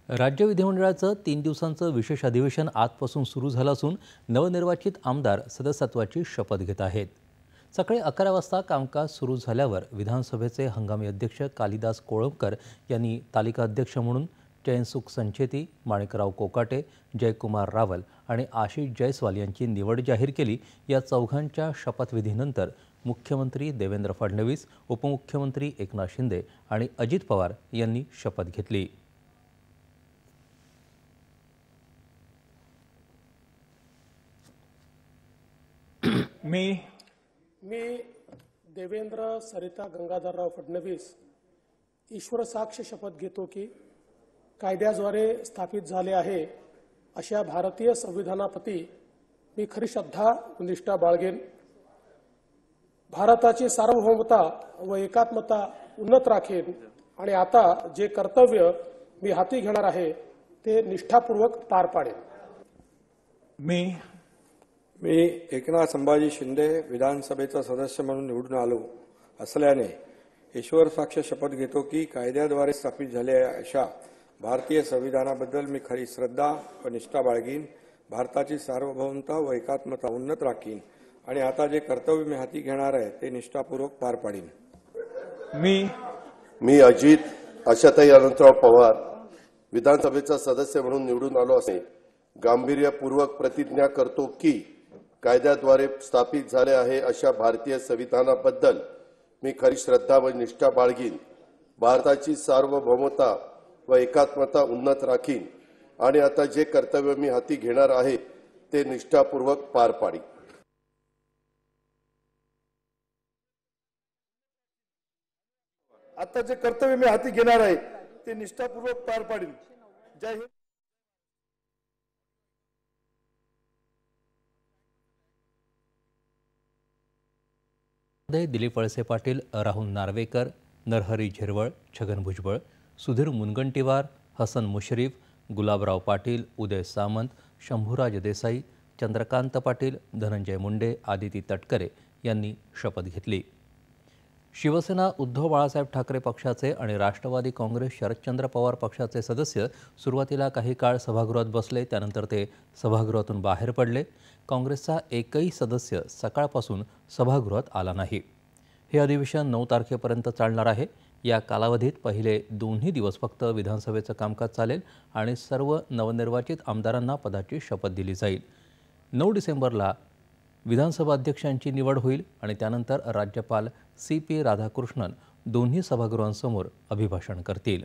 राज्य विधिमंडळाचं 3 दिवसांचं विशेष अधिवेशन आजपासून सुरू झालं असून नवनिर्वाचित आमदार सदस्यत्वाची शपथ घेत आहेत। सकाळी 11 वाजता कामकाज सुरू झाल्यावर विधानसभेचे हंगामी अध्यक्ष कालिदास कोळंबकर यांनी तालिका अध्यक्ष म्हणून जयसुख संचेती, माणिकराव कोकाटे, जयकुमार रावल आणि आशिष जयस्वाल यांची निवड जाहीर केली। या चौघांच्या शपथविधीनंतर मुख्यमंत्री देवेंद्र फडणवीस, उपमुख्यमंत्री एकनाथ शिंदे आणि अजित पवार यांनी शपथ घेतली। मी देवेंद्र सरिता गंगाधरराव फडणवीस ईश्वर साक्ष शपथ घेतो की कायद्याद्वारे स्थापित झाले आहे अशा भारतीय संविधानाप्रती मी खरी श्रद्धा व निष्ठा बाळगेन। भारताची सार्वभौमता व एकात्मता उन्नत राखेन आणि आता जे कर्तव्य मी हाती घेणार आहे ते निष्ठापूर्वक पार पाडेन। मी एकनाथ संभाजी शिंदे विधानसभेचा सदस्य म्हणून निवडून आलो असल्याने ईश्वर साक्ष शपथ घेतो की कायद्याद्वारे स्थापित झालेल्या अशा भारतीय संविधानाबद्दल मी खरी श्रद्धा व निष्ठा बाळगीन, भारताची सार्वभौमता व एकात्मता उन्नत राखीन आणि आता जे कर्तव्य मी हाती घेणार आहे ते निष्ठापूर्वक पार पाडीन। मी अजित आशाताई अनंतराव पवार विधानसभेचा सदस्य म्हणून निवडून आलो असे गांभीर्यपूर्वक प्रतिज्ञा करतो की कायद्याद्वारे स्थापित झाले आहे अशा भारतीय संविधानाबद्दल मी खरी श्रद्धा व निष्ठा बाळगीन, भारताची सार्वभौमता व एकात्मता उन्नत राखीन आणि आता जे कर्तव्य मी हाती घेणार आहे ते निष्ठापूर्वक पार पाडीन। आता जे कर्तव्य मी हाती घेणार आहे ते निष्ठापूर्वक पार पाडीन। जय हिंद। दिलीप वळसे पाटील, राहुल नार्वेकर, नरहरी झिरवळ, छगन भुजबळ, सुधीर मुनगंटीवार, हसन मुश्रीफ, गुलाबराव पाटील, उदय सामंत, शंभूराज देसाई, चंद्रकांत पाटील, धनंजय मुंडे, आदिती तटकरे यांनी शपथ घेतली। शिवसेना उद्धव बाळासाहेब ठाकरे पक्षाचे आणि राष्ट्रवादी काँग्रेस शरदचंद्र पवार पक्षाचे सदस्य सुरुवातीला काही काळ सभागृहात बसले, त्यानंतर ते सभागृहातून बाहेर पडले। काँग्रेसचा एकही सदस्य सकाळपासून सभागृहात आला नाही। हे अधिवेशन 9 तारखेपर्यंत चालणार आहे। या कालावधीत पहिले दोन्ही दिवस फक्त विधानसभेचं कामकाज चालेल आणि सर्व नवनिर्वाचित आमदारांना पदाची शपथ दिली जाईल। 9 डिसेंबरला विधानसभा अध्यक्षांची निवड होईल आणि त्यानंतर राज्यपाल CP राधाकृष्णन दोन्ही सभागृहांसमोर अभिभाषण करतील।